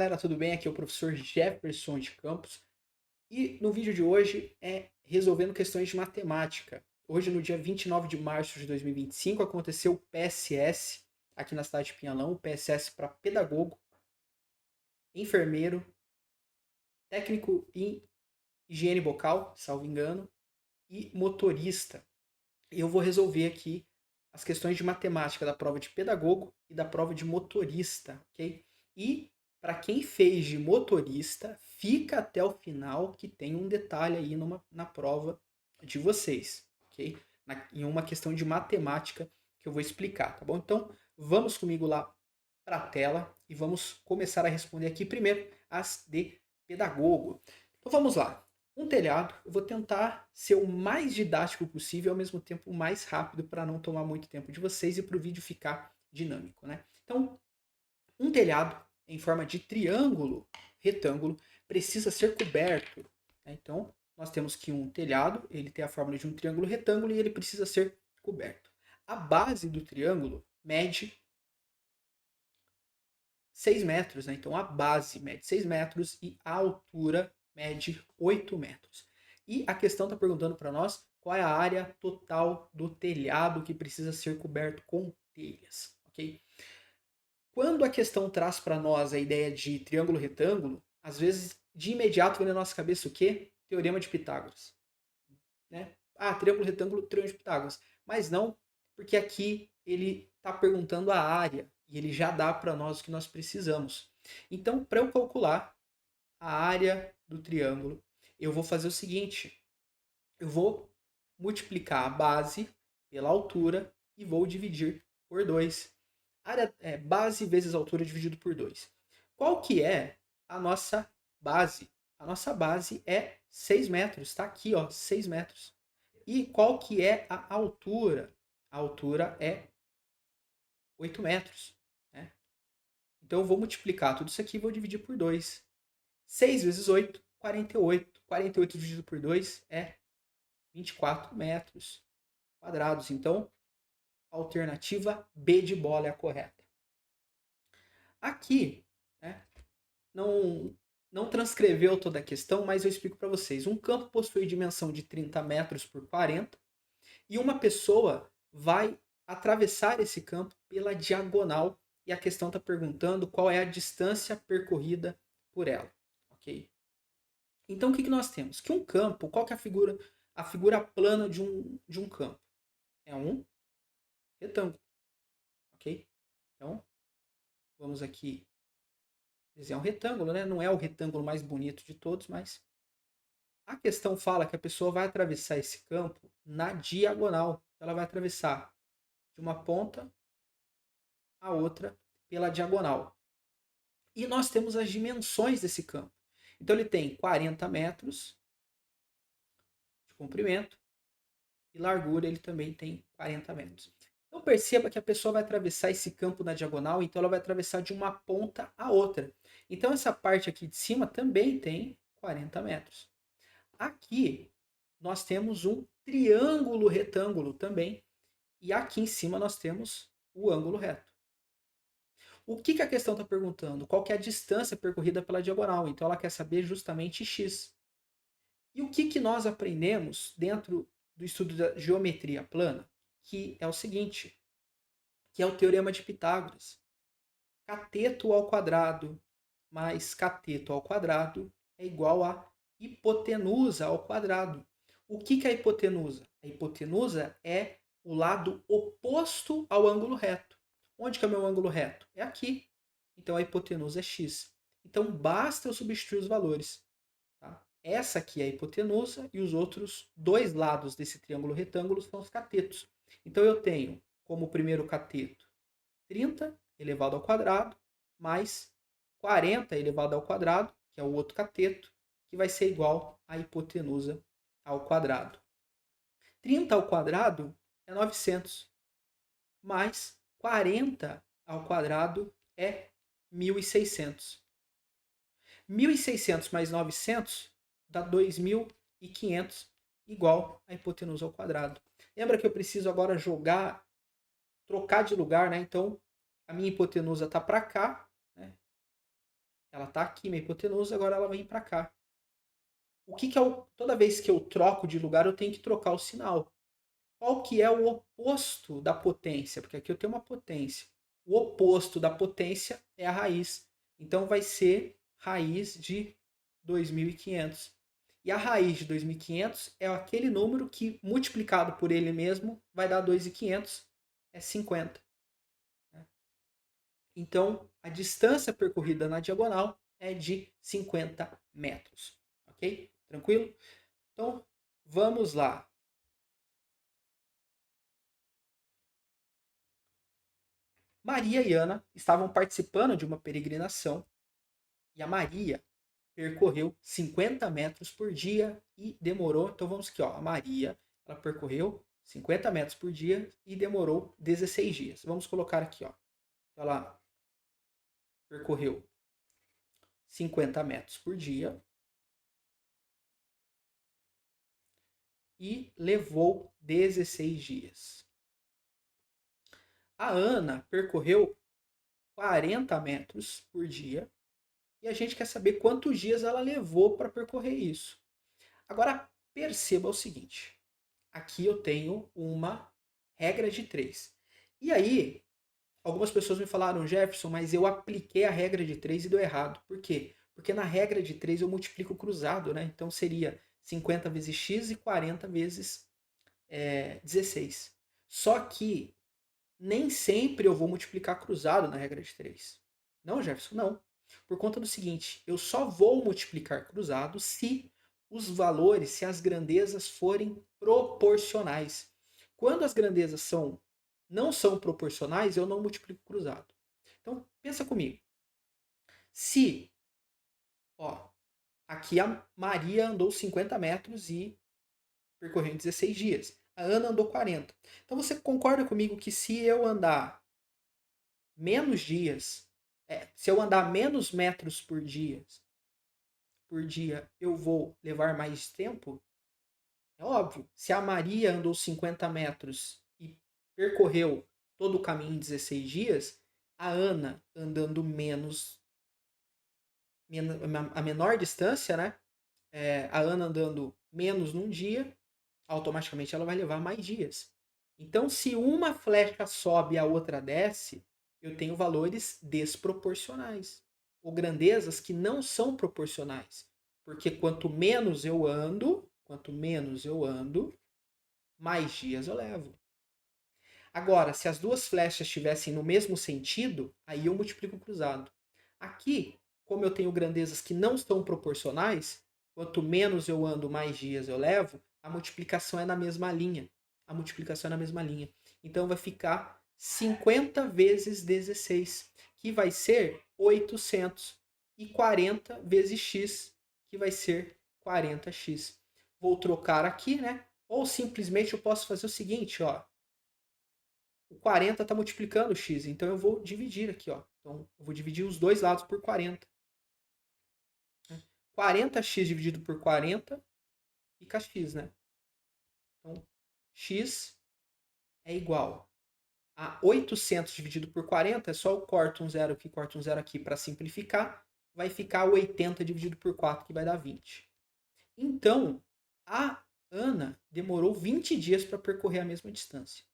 Galera, tudo bem? Aqui é o professor Jefferson de Campos e no vídeo de hoje é resolvendo questões de matemática. Hoje, no dia 29 de março de 2025, aconteceu o PSS aqui na cidade de Pinhalão, o PSS para pedagogo, enfermeiro, técnico em higiene bucal, salvo engano, e motorista. Eu vou resolver aqui as questões de matemática da prova de pedagogo e da prova de motorista, ok? E para quem fez de motorista, fica até o final que tem um detalhe aí na prova de vocês, ok? Em uma questão de matemática que eu vou explicar, tá bom? Então, vamos comigo lá para a tela e vamos começar a responder aqui primeiro as de pedagogo. Então vamos lá. Um telhado, eu vou tentar ser o mais didático possível e ao mesmo tempo o mais rápido para não tomar muito tempo de vocês e para o vídeo ficar dinâmico, né? Então, um telhado em forma de triângulo, retângulo, precisa ser coberto, né? Então, nós temos que um telhado, ele tem a forma de um triângulo retângulo e ele precisa ser coberto. A base do triângulo mede 6 metros, né? Então a base mede 6 metros e a altura mede 8 metros. E a questão está perguntando para nós qual é a área total do telhado que precisa ser coberto com telhas, ok? Quando a questão traz para nós a ideia de triângulo retângulo, às vezes de imediato vem na nossa cabeça o quê? Teorema de Pitágoras, né? Ah, triângulo retângulo, triângulo de Pitágoras. Mas não, porque aqui ele está perguntando a área e ele já dá para nós o que nós precisamos. Então, para eu calcular a área do triângulo, eu vou fazer o seguinte: eu vou multiplicar a base pela altura e vou dividir por 2. Área, base vezes altura dividido por 2. Qual que é a nossa base? A nossa base é 6 metros, está aqui, ó, 6 metros. E qual que é a altura? A altura é 8 metros, né? Então eu vou multiplicar tudo isso aqui e vou dividir por 2. 6 vezes 8, 48. 48 dividido por 2 é 24 metros quadrados. Então, a alternativa B de bola é a correta. Aqui, né, não transcreveu toda a questão, mas eu explico para vocês. Um campo possui dimensão de 30 metros por 40 e uma pessoa vai atravessar esse campo pela diagonal e a questão está perguntando qual é a distância percorrida por ela, ok? Então o que nós temos? Que um campo, qual que é a figura plana de um campo? É um retângulo, ok? Então vamos aqui desenhar um retângulo, né? Não é o retângulo mais bonito de todos, mas a questão fala que a pessoa vai atravessar esse campo na diagonal. Ela vai atravessar de uma ponta a outra pela diagonal. E nós temos as dimensões desse campo. Então ele tem 40 metros de comprimento e largura ele também tem 40 metros. Então perceba que a pessoa vai atravessar esse campo na diagonal, então ela vai atravessar de uma ponta a outra. Então essa parte aqui de cima também tem 40 metros. Aqui nós temos um triângulo retângulo também, e aqui em cima nós temos o ângulo reto. O que a questão está perguntando? Qual que é a distância percorrida pela diagonal? Então ela quer saber justamente x. E o que nós aprendemos dentro do estudo da geometria plana? Que é o seguinte, que é o teorema de Pitágoras. Cateto ao quadrado mais cateto ao quadrado é igual a hipotenusa ao quadrado. O que é a hipotenusa? A hipotenusa é o lado oposto ao ângulo reto. Onde que é o meu ângulo reto? É aqui. Então a hipotenusa é x. Então basta eu substituir os valores. Tá? Essa aqui é a hipotenusa e os outros dois lados desse triângulo retângulo são os catetos. Então eu tenho como primeiro cateto 30 elevado ao quadrado mais 40 elevado ao quadrado, que é o outro cateto, que vai ser igual à hipotenusa ao quadrado. 30 ao quadrado é 900, mais 40 ao quadrado é 1.600. 1.600 mais 900 dá 2.500, igual à hipotenusa ao quadrado. Lembra que eu preciso agora trocar de lugar, né? Então, a minha hipotenusa está para cá, né? Ela está aqui na hipotenusa, agora ela vem para cá. O que é toda vez que eu troco de lugar, eu tenho que trocar o sinal. Qual que é o oposto da potência? Porque aqui eu tenho uma potência. O oposto da potência é a raiz. Então vai ser raiz de 2.500. E a raiz de 2.500 é aquele número que, multiplicado por ele mesmo, vai dar 2.500, é 50. Então, a distância percorrida na diagonal é de 50 metros. Ok? Tranquilo? Então, vamos lá. Maria e Ana estavam participando de uma peregrinação e a Maria percorreu 50 metros por dia e demorou. Então vamos aqui, ó. A Maria ela percorreu 50 metros por dia e demorou 16 dias. Vamos colocar aqui, ó. Ela percorreu 50 metros por dia e levou 16 dias. A Ana percorreu 40 metros por dia e a gente quer saber quantos dias ela levou para percorrer isso. Agora, perceba o seguinte. Aqui eu tenho uma regra de 3. E aí, algumas pessoas me falaram, Jefferson, mas eu apliquei a regra de 3 e deu errado. Por quê? Porque na regra de 3 eu multiplico cruzado, né? Então seria 50 vezes x e 40 vezes 16. Só que nem sempre eu vou multiplicar cruzado na regra de 3. Não, Jefferson, não. Por conta do seguinte, eu só vou multiplicar cruzado se os valores, se as grandezas forem proporcionais. Quando as grandezas não são proporcionais, eu não multiplico cruzado. Então, pensa comigo. Se, ó, aqui a Maria andou 50 metros e percorreu em 16 dias. A Ana andou 40. Então, você concorda comigo que se eu andar menos dias, se eu andar menos metros por dia, eu vou levar mais tempo? É óbvio. Se a Maria andou 50 metros e percorreu todo o caminho em 16 dias, a Ana andando a menor distância, né? A Ana andando menos num dia, automaticamente ela vai levar mais dias. Então, se uma flecha sobe e a outra desce, eu tenho valores desproporcionais, ou grandezas que não são proporcionais. Porque quanto menos eu ando, mais dias eu levo. Agora, se as duas flechas estivessem no mesmo sentido, aí eu multiplico o cruzado. Aqui, como eu tenho grandezas que não são proporcionais, quanto menos eu ando, mais dias eu levo, a multiplicação é na mesma linha. A multiplicação é na mesma linha. Então vai ficar 50 vezes 16, que vai ser 800. E 40 vezes x, que vai ser 40x. Vou trocar aqui, né? Ou simplesmente eu posso fazer o seguinte, ó. O 40 está multiplicando o x, então eu vou dividir aqui, ó. Então eu vou dividir os dois lados por 40. 40x dividido por 40 fica x, né? Então x é igual a 800 dividido por 40, é só eu corto um zero aqui para simplificar, vai ficar 80 dividido por 4, que vai dar 20. Então, a Ana demorou 20 dias para percorrer a mesma distância.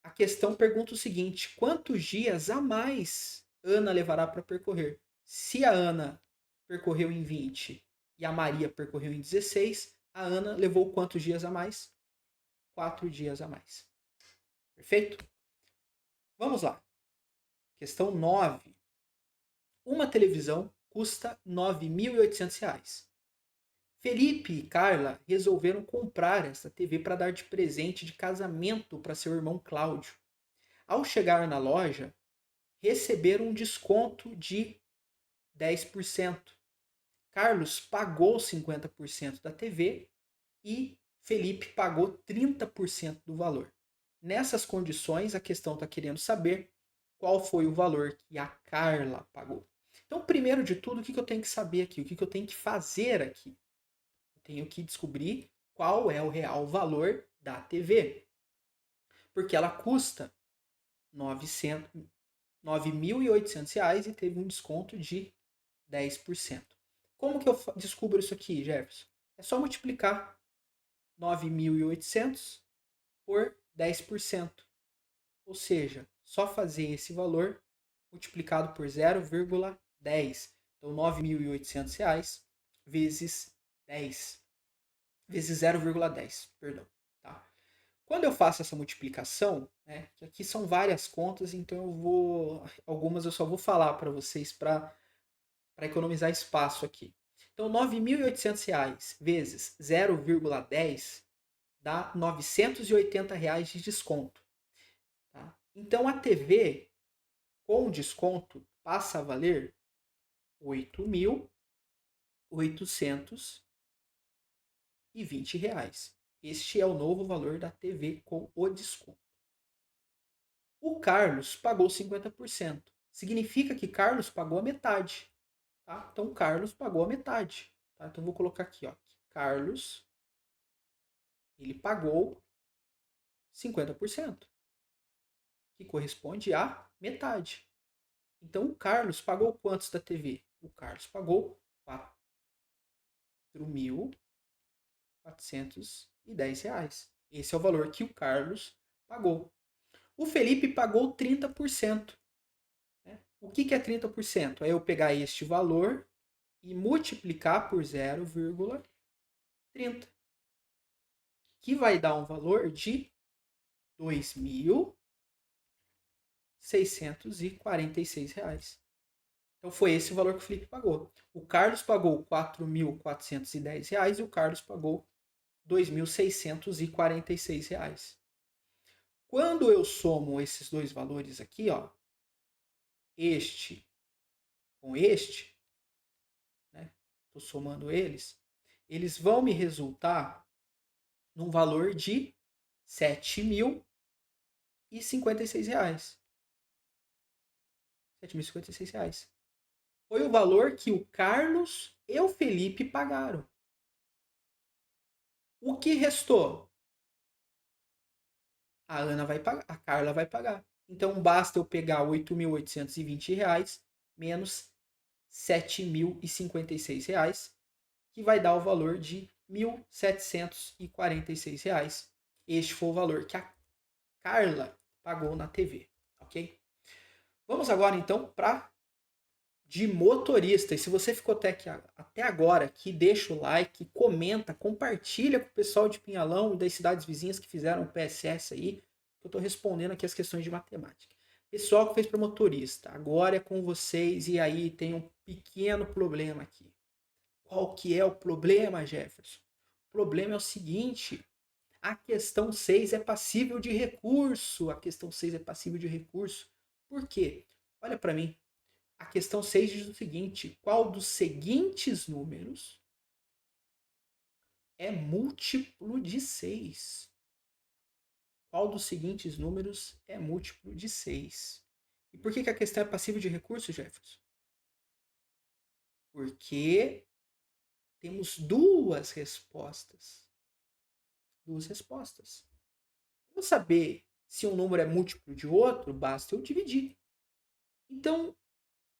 A questão pergunta o seguinte: quantos dias a mais Ana levará para percorrer? Se a Ana percorreu em 20 e a Maria percorreu em 16, a Ana levou quantos dias a mais? 4 dias a mais. Perfeito? Vamos lá. Questão 9. Uma televisão custa R$ 9.800. Felipe e Carla resolveram comprar essa TV para dar de presente de casamento para seu irmão Cláudio. Ao chegar na loja, receberam um desconto de 10%. Carlos pagou 50% da TV e Felipe pagou 30% do valor. Nessas condições, a questão está querendo saber qual foi o valor que a Carla pagou. Então, primeiro de tudo, o que eu tenho que saber aqui? O que eu tenho que fazer aqui? Eu tenho que descobrir qual é o real valor da TV. Porque ela custa R$ 9.800 e teve um desconto de 10%. Como que eu descubro isso aqui, Jefferson? É só multiplicar 9.800 por 10%. Ou seja, só fazer esse valor multiplicado por 0,10. Então, R$ 9.800 vezes 10. Vezes 0,10, perdão. Tá? Quando eu faço essa multiplicação, né, que aqui são várias contas, então algumas eu só vou falar para vocês para economizar espaço aqui. Então, R$ 9.800 vezes 0,10 dá R$ 980 de desconto. Tá? Então, a TV com desconto passa a valer R$ 8.820. Este é o novo valor da TV com o desconto. O Carlos pagou 50%. Significa que Carlos pagou a metade. Tá? Então, Carlos pagou a metade. Tá? Então, vou colocar aqui, ó. Carlos, ele pagou 50%, que corresponde a metade. Então, o Carlos pagou quantos da TV? O Carlos pagou R$ 4.410. Esse é o valor que o Carlos pagou. O Felipe pagou 30%. O que é 30%? É eu pegar este valor e multiplicar por 0,30, que vai dar um valor de R$ 2.646. Então foi esse o valor que o Felipe pagou. O Carlos pagou R$ 4.410 e o Carlos pagou R$ 2.646. Quando eu somo esses dois valores aqui, ó, este com este, né? Estou somando eles vão me resultar num valor de R$ 7.056. R$ 7.056. Foi o valor que o Carlos e o Felipe pagaram. O que restou? A Ana vai pagar, a Carla vai pagar. Então basta eu pegar R$ 8.820 menos R$ 7.056, que vai dar o valor de R$ 1.746. Este foi o valor que a Carla pagou na TV, ok? Vamos agora então para de motorista. E se você ficou até agora aqui, deixa o like, comenta, compartilha com o pessoal de Pinhalão e das cidades vizinhas que fizeram o PSS aí, que eu estou respondendo aqui as questões de matemática. Pessoal que fez para motorista, agora é com vocês e aí tem um pequeno problema aqui. Qual que é o problema, Jefferson? O problema é o seguinte, a questão 6 é passível de recurso. A questão 6 é passível de recurso. Por quê? Olha para mim. A questão 6 diz o seguinte: qual dos seguintes números é múltiplo de 6? Qual dos seguintes números é múltiplo de 6? E por que a questão é passível de recurso, Jefferson? Porque temos duas respostas. Duas respostas. Para saber se um número é múltiplo de outro, basta eu dividir. Então,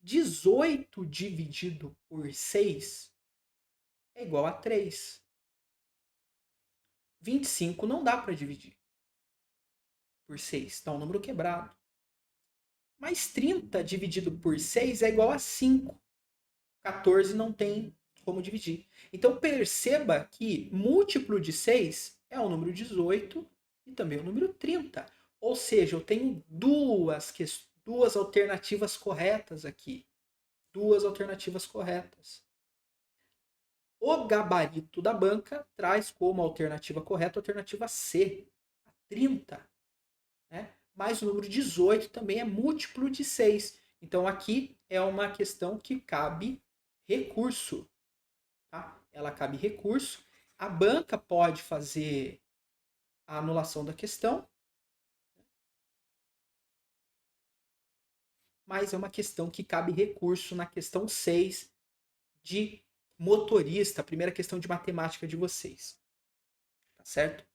18 dividido por 6 é igual a 3. 25 não dá para dividir por 6, dá um número quebrado. Mas 30 dividido por 6 é igual a 5. 14 não tem como dividir. Então perceba que múltiplo de 6 é o número 18 e também o número 30. Ou seja, eu tenho duas alternativas corretas aqui. Duas alternativas corretas. O gabarito da banca traz como alternativa correta a alternativa C, a 30. Né? Mas o número 18 também é múltiplo de 6. Então aqui é uma questão que cabe recurso. Tá? Ela cabe recurso. A banca pode fazer a anulação da questão, mas é uma questão que cabe recurso na questão 6 de motorista, a primeira questão de matemática de vocês. Tá certo?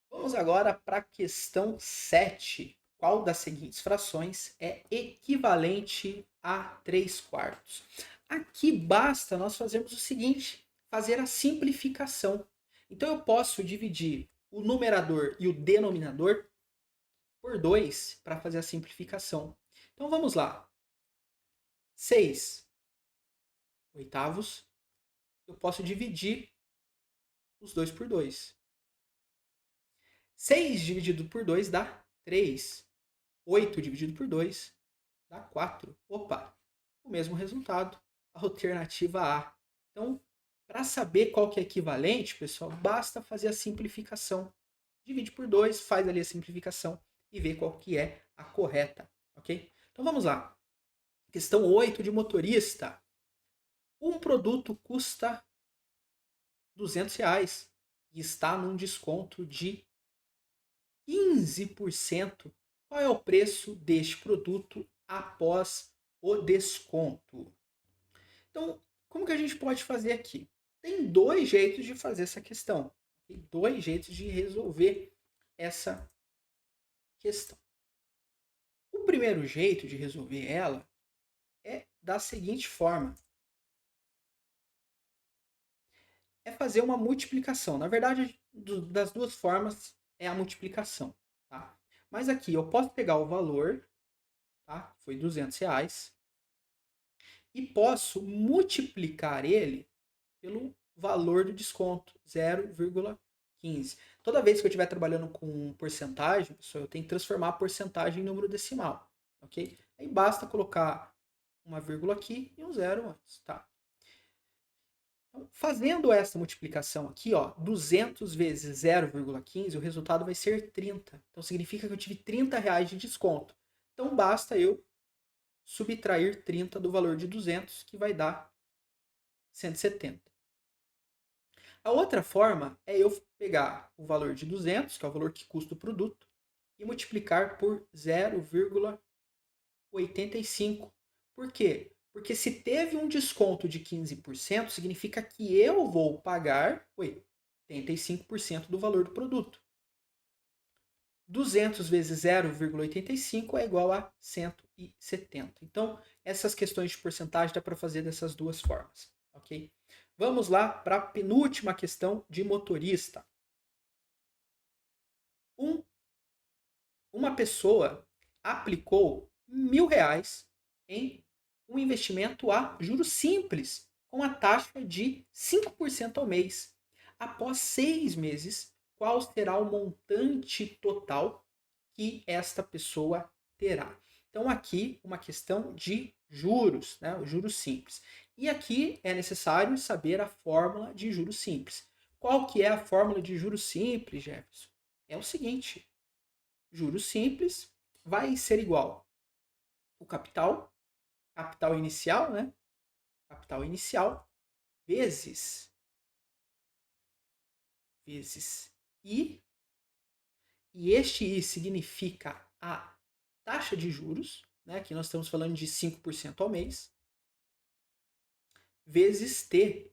Vamos agora para a questão 7. qual das seguintes frações é equivalente a 3/4? Aqui basta nós fazermos o seguinte, fazer a simplificação. Então eu posso dividir o numerador e o denominador por 2 para fazer a simplificação. Então vamos lá. 6/8. Eu posso dividir os 2 por 2. 6 dividido por 2 dá 3. 8 dividido por 2 dá 4. Opa, o mesmo resultado. Alternativa A. Então, para saber qual que é equivalente, pessoal, basta fazer a simplificação. Divide por 2, faz ali a simplificação e vê qual que é a correta, ok? Então vamos lá. Questão 8 de motorista. Um produto custa R$ 200 e está num desconto de 15%. Qual é o preço deste produto após o desconto? Então, como que a gente pode fazer aqui? Tem dois jeitos de fazer essa questão. Tem dois jeitos de resolver essa questão. O primeiro jeito de resolver ela é da seguinte forma. É fazer uma multiplicação. Na verdade, das duas formas é a multiplicação. Tá? Mas aqui eu posso pegar o valor, tá? Foi R$ 200, e posso multiplicar ele pelo valor do desconto, 0,15. Toda vez que eu estiver trabalhando com porcentagem, pessoal, eu tenho que transformar a porcentagem em número decimal, ok? Aí basta colocar uma vírgula aqui e um zero antes, tá? Então, fazendo essa multiplicação aqui, ó, 200 vezes 0,15, o resultado vai ser 30. Então significa que eu tive R$ 30 de desconto. Então basta eu subtrair 30 do valor de 200, que vai dar 170. A outra forma é eu pegar o valor de 200, que é o valor que custa o produto, e multiplicar por 0,85. Por quê? Porque se teve um desconto de 15%, significa que eu vou pagar 85% do valor do produto. 200 vezes 0,85 é igual a 170. Então, essas questões de porcentagem dá para fazer dessas duas formas, ok? Vamos lá para a penúltima questão de motorista. Uma pessoa aplicou R$ 1.000 em um investimento a juros simples, com a taxa de 5% ao mês. Após 6 meses, qual será o montante total que esta pessoa terá? Então, aqui, uma questão de juros, né? Juros simples. E aqui é necessário saber a fórmula de juros simples. Qual que é a fórmula de juros simples, Jefferson? É o seguinte: juros simples vai ser igual o capital inicial, né? Capital inicial vezes I, e este I significa a taxa de juros, né? Aqui nós estamos falando de 5% ao mês, vezes T,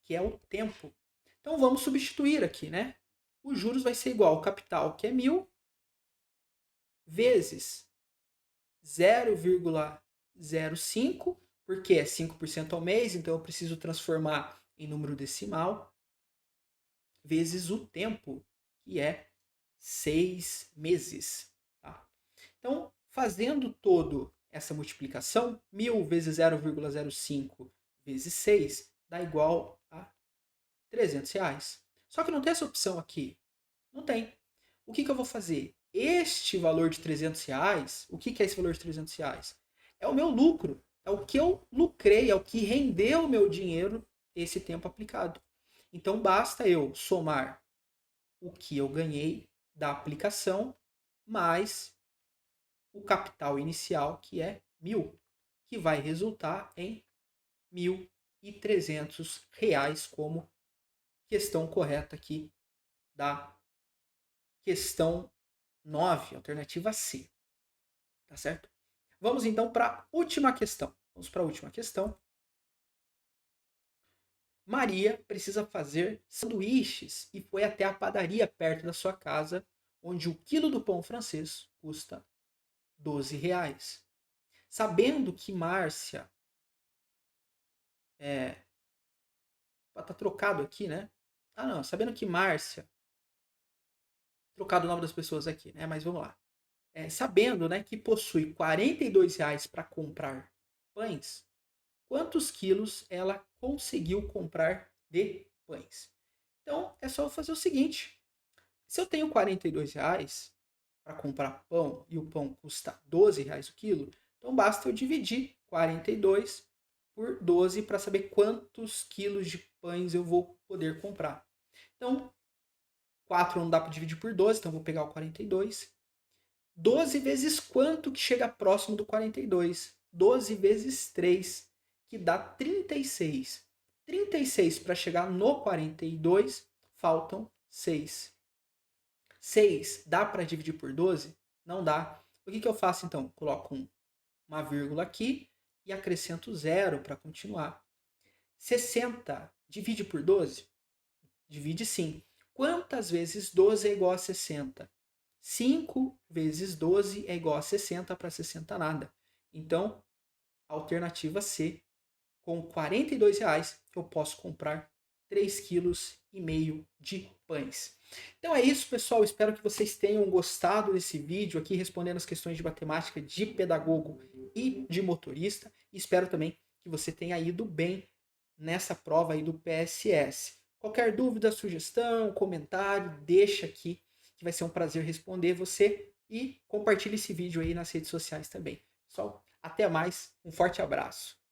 que é o tempo. Então vamos substituir aqui, né? Os juros vai ser igual ao capital, que é 1.000, vezes 0,05, porque é 5% ao mês, então eu preciso transformar em número decimal, vezes o tempo, que é 6 meses. Tá? Então, fazendo toda essa multiplicação, 1.000 vezes 0,05 vezes 6 dá igual a R$ 300. Só que não tem essa opção aqui. Não tem. O que eu vou fazer? Este valor de R$ 300, o que é esse valor de R$ 300? É o meu lucro, é o que eu lucrei, é o que rendeu o meu dinheiro esse tempo aplicado. Então basta eu somar o que eu ganhei da aplicação mais o capital inicial, que é 1.000, que vai resultar em R$ 1.300 como questão correta aqui da questão 9, alternativa C. Tá certo? Vamos então para a última questão. Vamos para a última questão. Maria precisa fazer sanduíches e foi até a padaria perto da sua casa, onde o quilo do pão francês custa R$ 12. Sabendo que Márcia tá trocado aqui, né? Ah, não. Sabendo que Márcia... Trocado o nome das pessoas aqui, né? Mas vamos lá. Sabendo, né, que possui R$ 42 para comprar pães, quantos quilos ela conseguiu comprar de pães? Então, é só eu fazer o seguinte. Se eu tenho R$ 42 para comprar pão e o pão custa R$ 12 o quilo, então basta eu dividir 42 por 12 para saber quantos quilos de pães eu vou poder comprar. Então, 4 não dá para dividir por 12, então eu vou pegar o 42. 12 vezes quanto que chega próximo do 42? 12 vezes 3, que dá 36. 36 para chegar no 42, faltam 6. 6 dá para dividir por 12? Não dá. O que eu faço então? Coloco uma vírgula aqui e acrescento 0 para continuar. 60 divide por 12? Divide sim. Quantas vezes 12 é igual a 60? 5 vezes 12 é igual a 60, para 60 nada. Então, alternativa C, com R$ 42 eu posso comprar 3,5 kg de pães. Então é isso, pessoal. Espero que vocês tenham gostado desse vídeo aqui, respondendo as questões de matemática de pedagogo e de motorista. Espero também que você tenha ido bem nessa prova aí do PSS. Qualquer dúvida, sugestão, comentário, deixa aqui, que vai ser um prazer responder você. E compartilhe esse vídeo aí nas redes sociais também. Pessoal, até mais. Um forte abraço.